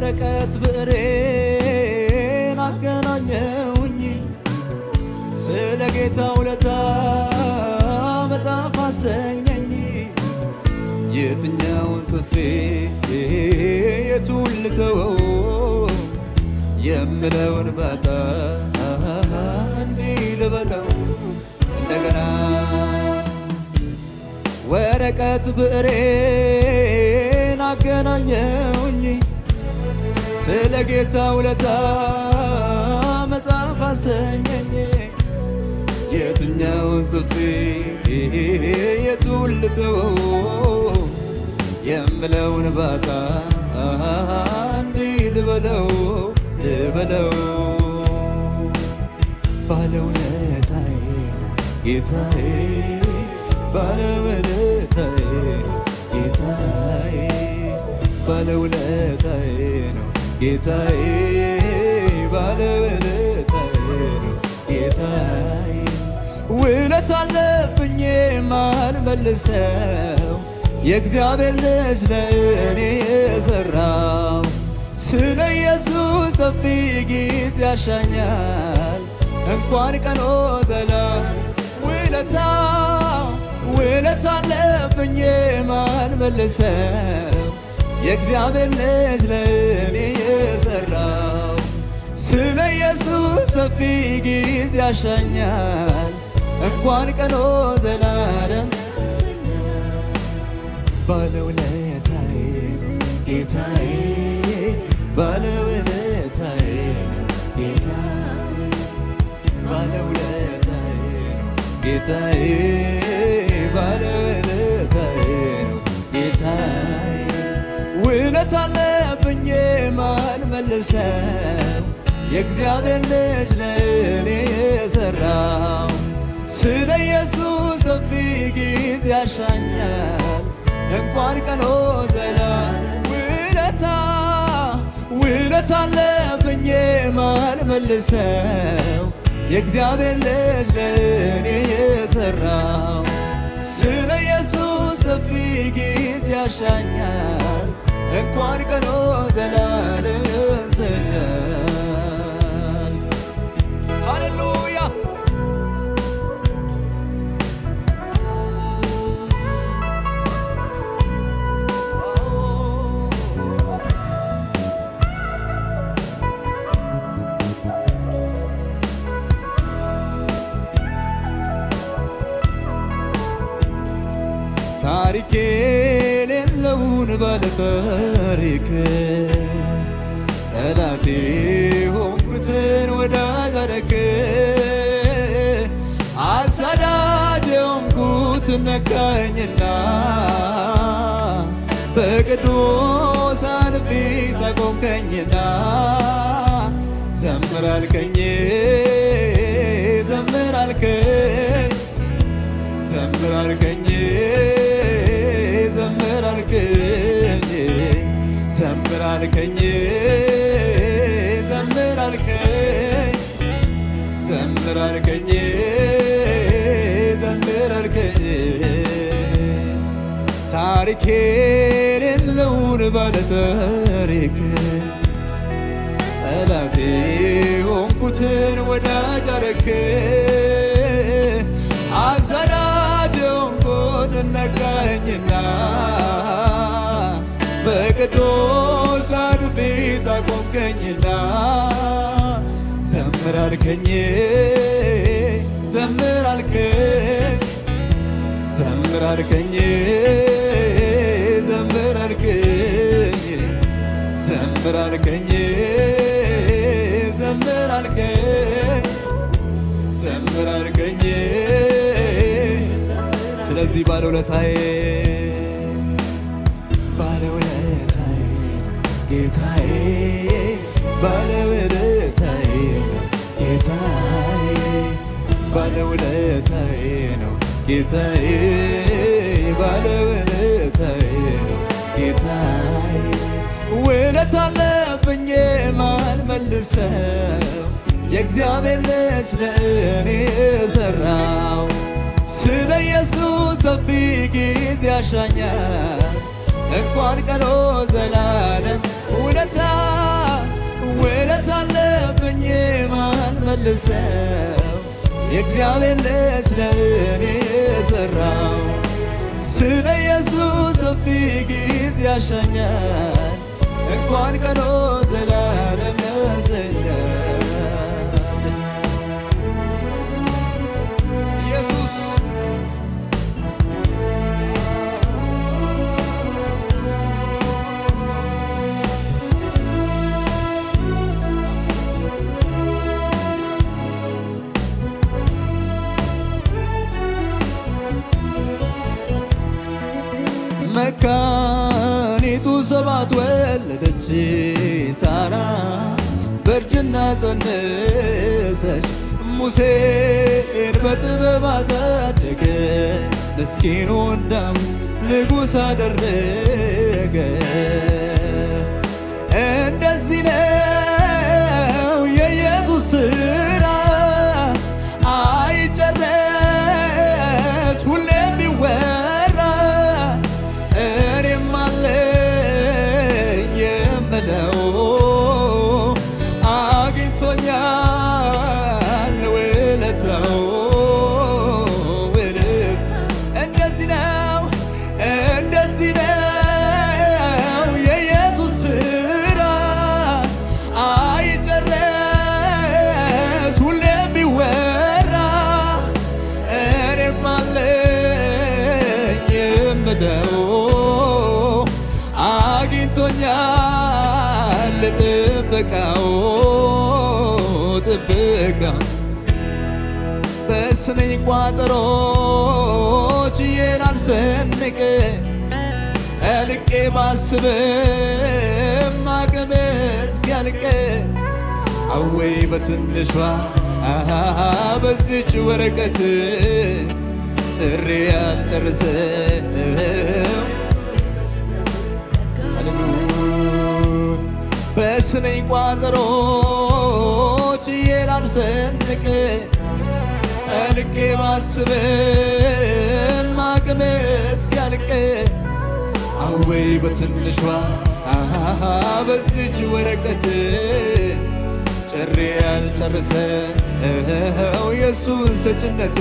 ወረቀት ብዕሬን አገናኘውኝ ስለ ጌታ ውለታ መጽሐፍ አሰኘኝ። የትኛውን ጽፌ የቱን ልተወው የምለውን ባጣ እንዲህ ልበለው እንደገና። ወረቀት ብዕሬን አገናኘውኝ ስለ ጌታ ውለታ መጽሐፍ አሰኘኝ። የትኛውን ጽፌ የቱን ልተወው የምለውን ባጣ እንዲህ ልበለው ባለውለታዬ ጌታዬ ባለውለታዬ ጌታዬ ባለውለታዬ ነው ጌታዬ ባለውለታዬ ነው ጌታዬ። ውለታ አለብኝ የማልመልሰው የእግዚአብሔር ልጅ ለእኔ የሠራው ስለ ኢየሱስ ሰፊ ጊዜ ያሻኛል እንኳን ቀኖ ዘላለም ውለታ አለብኝ የማልመልሰው የእግዚአብሔር ልጅ ለእኔ የሠራው ስለ ኢየሱስ ሰፊ ጊዜ ያሻኛል እንኳን ቀኖ ዘላለም። ባለውለታዬ ጌታዬ ባለውለታዬ ጌታዬ ባለውለታዬ ጌታዬ ባለውለታዬ ጌታዬ። ውለታ አለብኝ የማልመልሰው የእግዚአብሔር ልጅ ለእኔ የሠራው ስለ ኢየሱስ ሰፊ ጊዜ ያሻኛል እንኳን ቀኖ ዘላለም። ውለታ አለብኝ የማልመልሰው የእግዚአብሔር ልጅ ለእኔ የሠራው ስለ ኢየሱስ ሰፊ ጊዜ ያሻኛል እንኳን ቀኖ ዘላለም ያሰኛል። ሃሌሉያ ታሪክ የሌለውን ባለታሪክ ጠላቴ ሆንኩትን ወዳጅ አደረክ። አሳዳጅ ሆንኩትን ነካኝና በቅዱሳን ፊት አቆምከኝና ዘምር አልከኝ ዘምር አልከኝ ዘምር አልከኝ ዘምር አልከኝ ዘምር አልከኝ ዘምር አልከኝ ዘምር አልከኝ ዘምር አልከኝ። ታሪክ የሌለውን ባለታሪክ ጠላቴ ሆንኩትን ወዳጅ አደረክ። አሳዳጅ ሆንኩትን ነካኝና በቅዱሳን ፊት አቆምከኝና ዘምር አልከኝ ዘምር አልከኝ ዘምር አልከኝ ዘምር አልከኝ ዘምር አልከኝ ዘምር አልከኝ ዘምር አልከኝ። ስለዚህ ባለውለታዬ ባለውለታዬ ጌታዬ ባለውለታዬ ጌታዬ ባለውለታዬ ነው ጌታዬ ባለውለታዬ ነው ጌታዬ። ውለታ አለብኝ የማልመልሰው የእግዚአብሔር ልጅ ለእኔ የሠራው ስለ ኢየሱስ ሰፊ ጊዜ ያሻኛል እንኳን ቀኖ ዘላለም ውለታ መልሰው የእግዚአብሔር ልጅ ለእኔ የሠራው ስለ ኢየሱስ ሰፊ ጊዜ ያሻኛል እንኳን ቀኖ ዘላለም ያሰኛል ኢየሱስ መካኒቱ ሰባት ወለደች ሳራ በእርጅና ጸነሰች ሙሴን በጥበብ አሳደገ ምስኪኑን ዳም ንጉሥ አደረገ እንደዚህ ነው የኢየሱስ ሥራ አይጨረስ ሁሌም ቢወራ እኔም አለኝ የምለው አግኝቶኛል ውለታው እንደዚህ ነው የኢየሱስ ሥራ አይጨረስ ሁሌም ቢወራ እኔም አለኝ የምለው አግኝቶኛል ጥበቃው በስነኝ ቋጠሮች የናልሰንቅ እልቄ ባስብም አቅም እስኪያልቅ አወይ በትንሿ በዚች ወረቀት ጥሪ ያልጨርሰው በስነኝ ቋጠሮች የናልሰንቅ እልቄ ባስብም አቅም እስኪያልቅ አወይ በትንሿ በዚች ወረቀት ጭሬ ያልጨርሰው የሱን ሰጭነት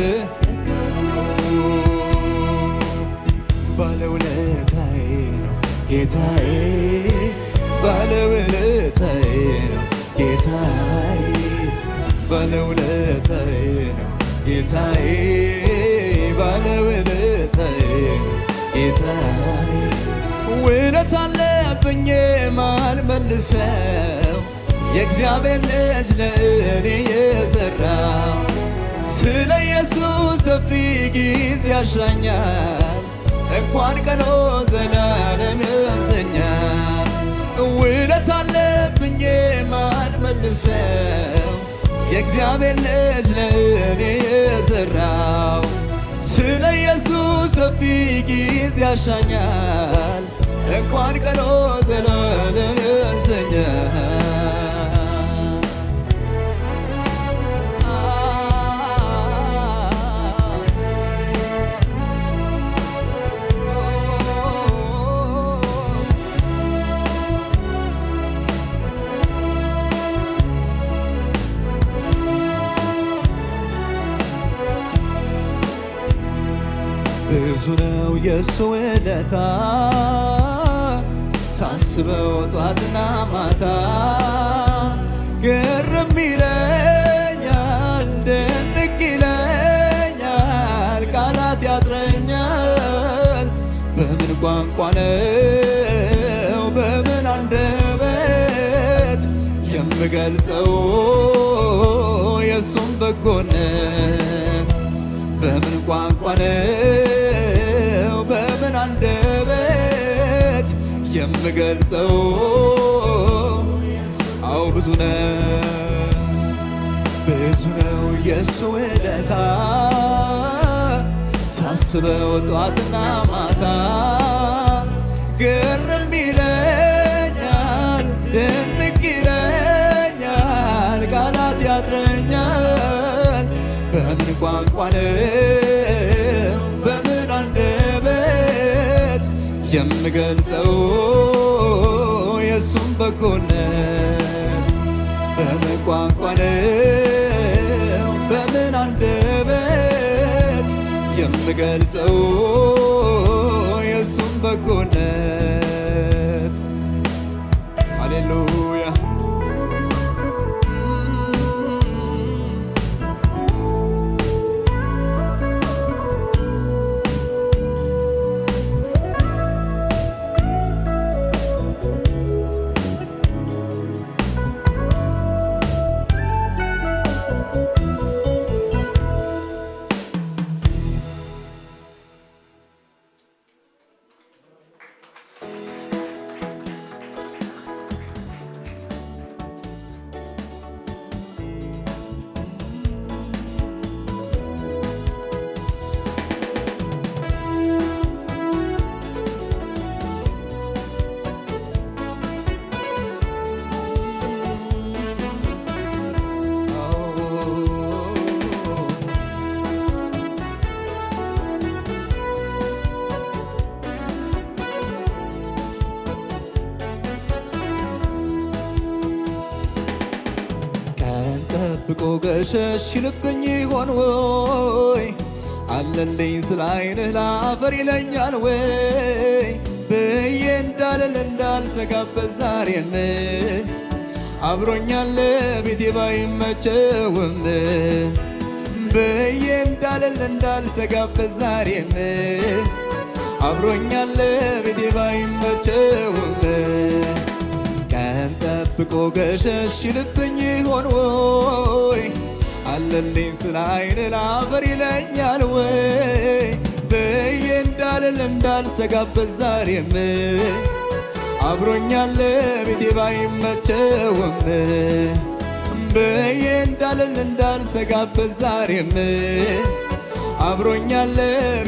ባለውለታዬ ነው ጌታዬ ባለውለታዬ ነው ጌታዬ ባለውለታዬ ነው ጌታዬ ባለውለታዬ ነው ጌታዬ ውለት አለብኝ ማልመልሰው የእግዚአብሔር ልጅ ለእኔ የሠራው ስለ ኢየሱስ ሰፊ ጊዜ ያሻኛል እንኳን ቀኖ ዘላለም ያንሰኛል ውለት አለብኝ ማልመልሰው የእግዚአብሔር ልጅ ለእኔ የሠራው ስለ ኢየሱስ ሰፊ ጊዜ ያሻኛል እንኳን ቀኖ ዘላለም ያንሰኛል ብዙ ነው የሱ ውለታ ሳስበው ጧትና ማታ ግርም ይለኛል ድንቅ ይለኛል ቃላት ያጥረኛል በምን ቋንቋ ነው በምን አንደበት የምገልጸው የሱም በጎነት በምን ቋንቋ ነው በምን አንደበት የምገልጸው አው ብዙ ነው የሱ ውለታ ሳስበው ጧትና ማታ ግርም ይለኛል ድንቅ ይለኛል ቃላት ያጥረኛል በምን ቋንቋ ነው በምን አንደበት የምገልጸው የሱም በጎነት በምን ቋንቋ ነው ልገልጸው የእሱም በጎነት። ሃሌሉያ ጠብቆ ገሸሽ ይልብኝ ይሆን ወይ? አለልኝ ስለ ዓይንህ ላፈር ይለኛል ወይ ብዬ እንዳልል እንዳልሰጋበት ዛሬም አብሮኛል ቤቴ ባይመቸውም ብዬ እንዳልል እንዳልሰጋበት ዛሬም አብሮኛል ቤቴ ባይመቸውም ቀን ጠብቆ ገሸሽ ይልብኝ ይሆን ወይ? አለልኝ ስለ ዓይንህ ላፈር ይለኛል ወይ ብዬ እንዳልል እንዳልሰጋበት ዛሬም አብሮኛል ቤቴ ባይመቸውም ብዬ እንዳልል እንዳልሰጋበት ዛሬም አብሮኛል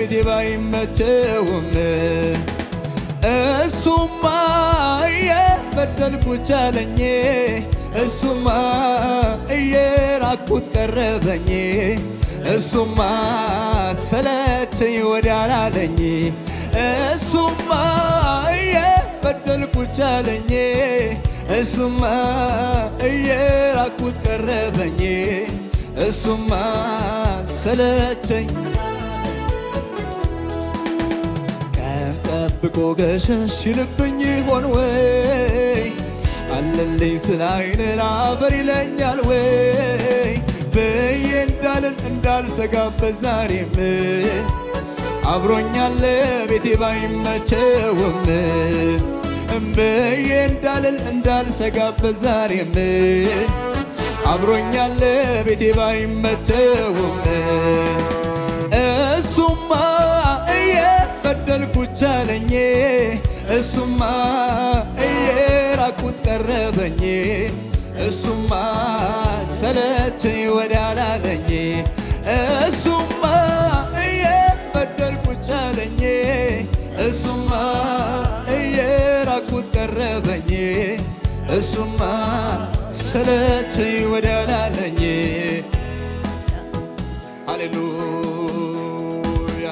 ቤቴ ባይመቸውም እሱማ እየበደልኩት ቻለኝ እሱማ እየራኩት ቀረበኝ እሱማ ሰለቸኝ ወዲያ አላለኝ እሱማ እየበደልኩት ቻለኝ እሱማ እየራኩት ቀረበኝ እሱማ ሰለቸኝ ጠብቆ ገሸሽ ይልብኝ ይሆን ወይ? አለልኝ ስለ ዓይንህ ላፈር ይለኛል ወይ ብዬ እንዳልል እንዳልሰጋበት ዛሬም አብሮኛል ቤቴ ባይመቸውም ብዬ እንዳልል እንዳልሰጋበት ዛሬም አብሮኛል ቤቴ ባይመቸውም እሱማ እየበደልኩት ቻለኝ እሱማ እየራኩት ቀረበኝ እሱማ ሰለቸኝ ወዲያ አላለኝ እሱማ እየበደልኩት ቻለኝ እሱማ እየራኩት ቀረበኝ እሱማ ሰለቸኝ ወዲያ አላለኝ ሃሌሉያ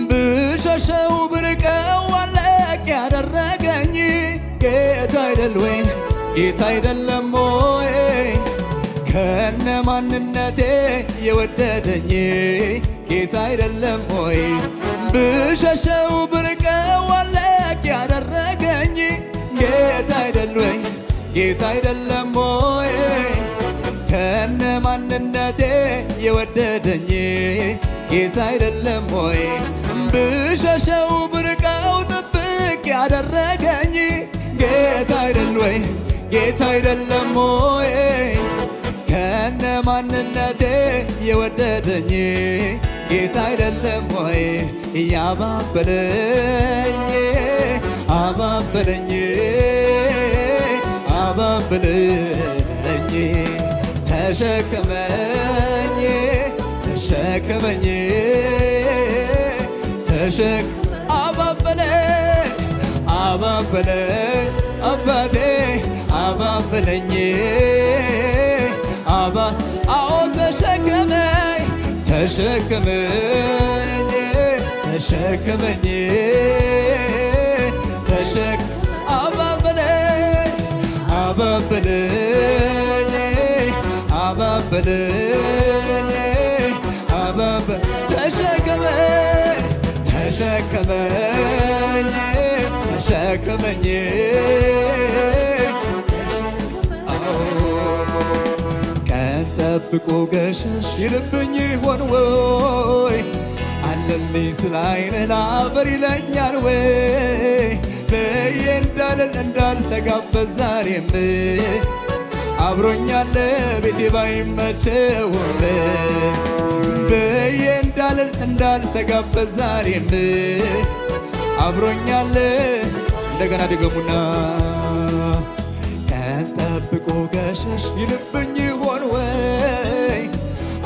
ብሸሸው ብርቀው አለቅ ያደረገኝ ጌታ አይደል ወይ? ጌታ አይደለም ወይ? ከነ ማንነቴ የወደደኝ ጌታ አይደለም ወይ? ብሸሸው ብርቀው አለቅ ያደረገኝ ጌታ አይደል ወይ? ጌታ አይደለም ወይ? ከነ ማንነቴ የወደደኝ ጌታ አይደለም ወይ? ብሸሸው ብርቀው ጥብቅ ያደረገኝ ጌታ አይደል ወይ? ጌታ አይደለም ወይ? ከነ ማንነቴ የወደደኝ ጌታ አይደለም ወይ? ያባበለኝ አባበለኝ አባበለኝ ተሸከመኝ ተሸከመኝ አባበለኝ አባበለኝ አባቴ አባበለኝ አዎ ተሸከመኝ ተሸከመኝ ተሸከመኝ አባበለኝ አባበለኝ አባበለኝ ተሸከመኝ ተሸከመኝ ተሸከመኝ ቀን ጠብቆ ገሸሽ ይልብኝ ይሆን ወይ አለልኝ ስለ ዓይንህ ላፈር ይለኛል ወይ ብዬ እንዳልሰጋበት ዛሬም አብሮኛል ቤቴ ባይመቸውም ብዬ እንዳልሰጋበት ዛሬም አብሮኛል። እንደገና ድገሙና ቀን ጠብቆ ገሸሽ ይልብኝ ይሆን ወይ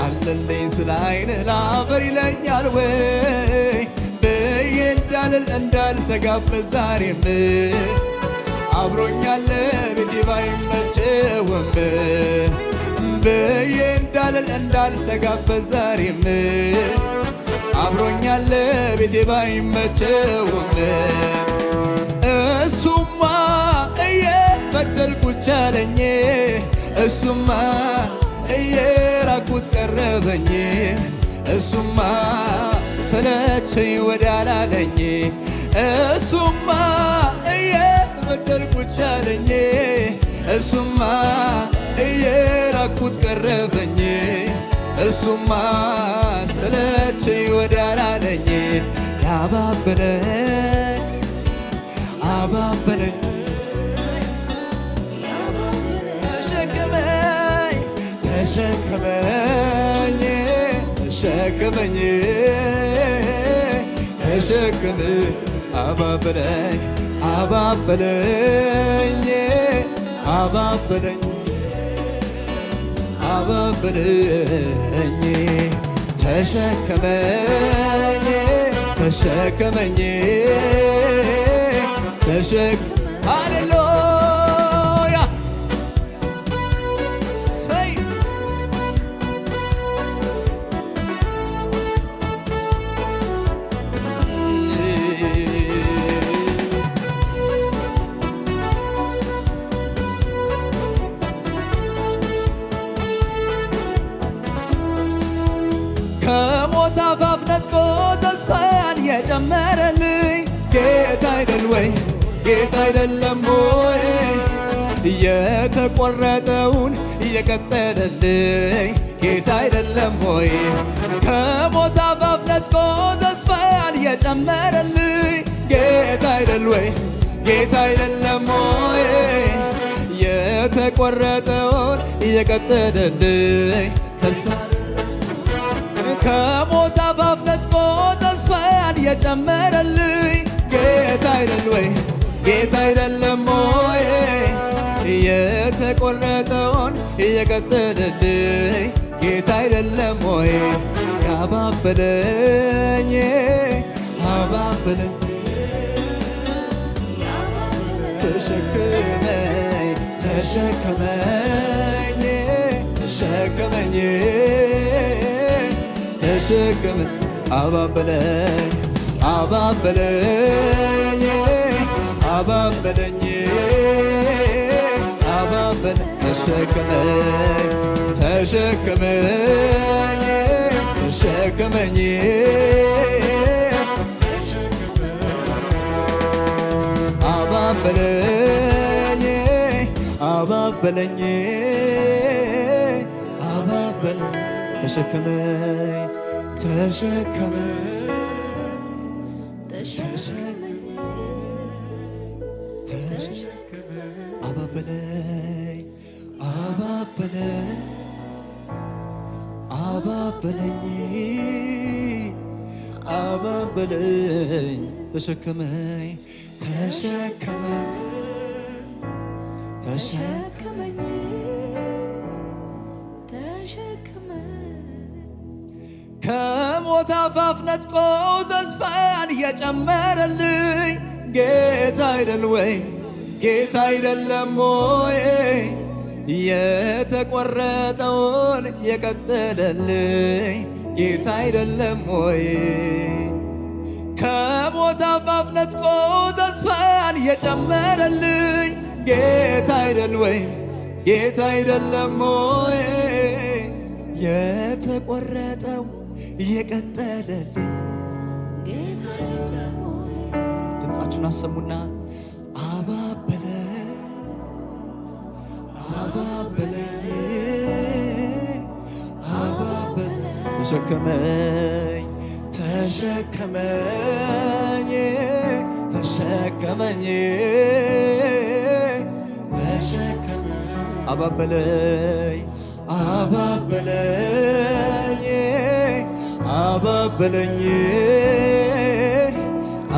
አለልኝ ስለ ዓይንህ ላፈር ይለኛል ወይ ብዬ እንዳልሰጋበት ዛሬም አብሮኛል ቤቴ ባይመቸውም ብዬ እንዳልሰጋበት ዛሬም አብሮኛል ቤቴ ባይመቸውም እሱማ እየበደልኩት ቻለኝ እሱማ እየራኩት ቀረበኝ እሱማ ሰለቸኝ ወዳላለኝ እሱማ እየበደልኩት ቻለኝ እሱማ እየራኩት ቀረበኝ እሱማ ሰለቸኝ ወዳላለኝ ያባበለኝ አባበለኝ ተሸከመኝ ተሸከመኝ ተሸከመኝ ተሸከመኝ አባበለኝ አባበለኝ አባበለኝ አባበለኝ ተሸከመኝ ተሸከመኝ ሃሌሉያ ከሞት አፋፍ ነጥቆ ተስፋን የጨመረልኝ ጌታ አይደል ወይ ጌታ አይደለም ወይ የተቆረጠውን እየቀጠለልኝ ጌታ አይደለም ወይ ከሞት አፋፍ ነጥቆ ተስፋን የጨመረልኝ ጌታ አይደል ወይ ጌታ አይደለም ወይ የተቆረጠውን እየቀጠለልኝ ተስፋ ከሞት አፋፍ ነጥቆ ተስፋን የጨመረልኝ ጌታ አይደል ወይ ጌታ አይደለም ወይ የተቆረጠውን እየቀጠለልኝ ጌታ አይደለም ወይ ያባበለኝ አባበለኝ ተሸከመኝ ተሸከመኝ ተሸከመኝ ተሸከመኝ አባበለኝ አባበለኝ አባበለኝ አባበለኝ ተሸከመኝ ተሸከመኝ ተሸከመኝ አባበለኝ አባበለኝ አባበለኝ ተሸከመኝ ተሸከመኝ ተሸከመኝ አባበለኝ አባበለኝ አባበለኝ አባበለኝ ተሸከመኝ ተሸከመኝ ተሸከመኝ ከሞት አፋፍ ነጥቆ ተስፋን የጨመረልኝ ጌታ አይደል ወይ ጌታ አይደለም ወይ የተቆረጠውን የቀጠለልኝ ጌታ አይደለም ወይ ከሞት አፋፍ ነጥቆ ተስፋን የጨመረልኝ ጌታ አይደል ወይ ጌታ አይደለም ወይ የተቆረጠው የቀጠለልኝ ጌታ አይደለም ወይ ድምፃችሁን አሰሙና አባበለ አባበለ አባበለ ተሸከመኝ ተሸከመኝ ተሸከመኝ ተሸከመኝ አባበለኝ አባበለኝ አባበለኝ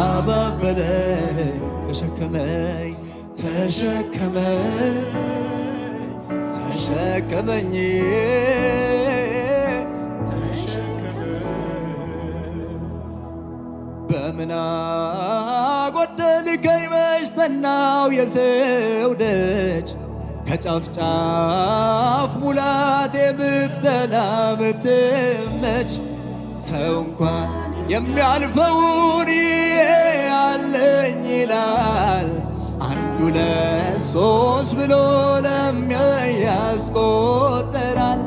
አባበለኝ ተሸከመኝ ተሸከመኝ ተሸከመኝ በምን አጎደልከኝ መች ሰናው የሰው ደጅ ከጫፍ ጫፍ ሙላት የምትደላ ምትመች ሰው እንኳን የሚያልፈውን ያለኝ ይላል አንድ ሁለት ሶስት ብሎ ለሚያይ ያስቆጠራል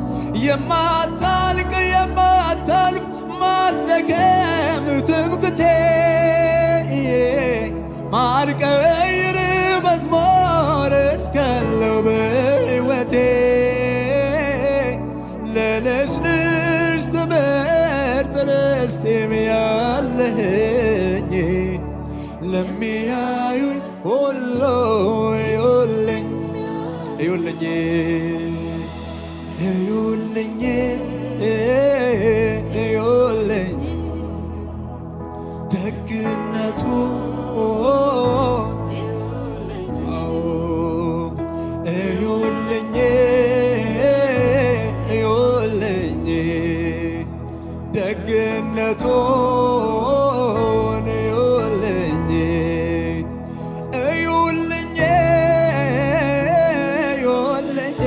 የማታልቅ የማታልፍ ማትደገም ትምክቴ ማልቀይር መዝሙር እስካለው በሕይወቴ ለልጅ ትምህርት ርስቴም ያለኸኝ ለሚያዩኝ ሁሉ እዩልኝ እዩልኝ እዩልኝ እዩልኝ ደግነቱ እዩልኝ እዩልኝ ደግነቱን እዩልኝ እዩልኝ እዩልኝ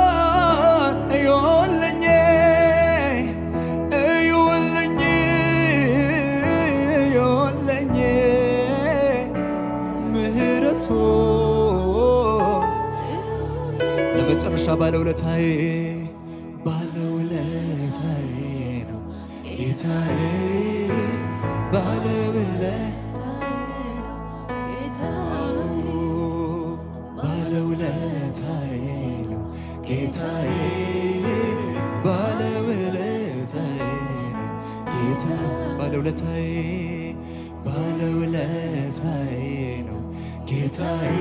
ምሕረቱን እዩልኝ እዩልኝ እዩልኝ ምሕረቱን ለመጨረሻ ባለውለታዬ ባለውለታዬ ነው ጌታዬ ባለውለታዬ ነው ጌታዬ ባለውለታዬ ነው ጌታ ባለውለታዬ ባለውለታዬ ነው ጌታዬ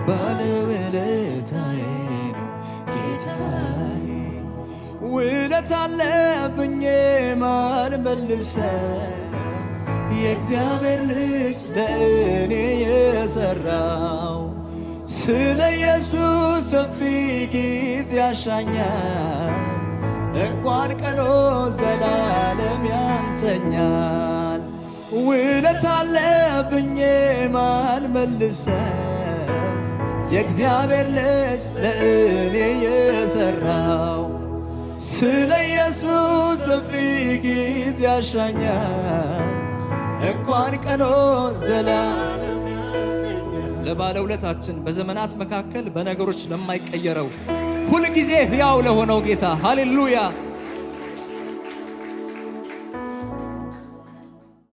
ባለውለታዬ ነው ጌታዬ ውለታ አለብኝ ማልመልሰው የእግዚአብሔር ልጅ ለእኔ የሠራው ስለ ኢየሱስ ሰፊ ጊዜ ያሻኛል እንኳን ቀኖ ዘላለም ያንሰኛል ውለታ አለብኝ ማልመልሰው የእግዚአብሔር ልጅ ለእኔ የሠራው ስለ ኢየሱስ ሰፊ ጊዜ ያሻኛል እንኳን ቀኖ ዘላለም ያንሰኛል ለባለውለታችን በዘመናት መካከል በነገሮች ለማይቀየረው ሁልጊዜ ሕያው ለሆነው ጌታ ሃሌሉያ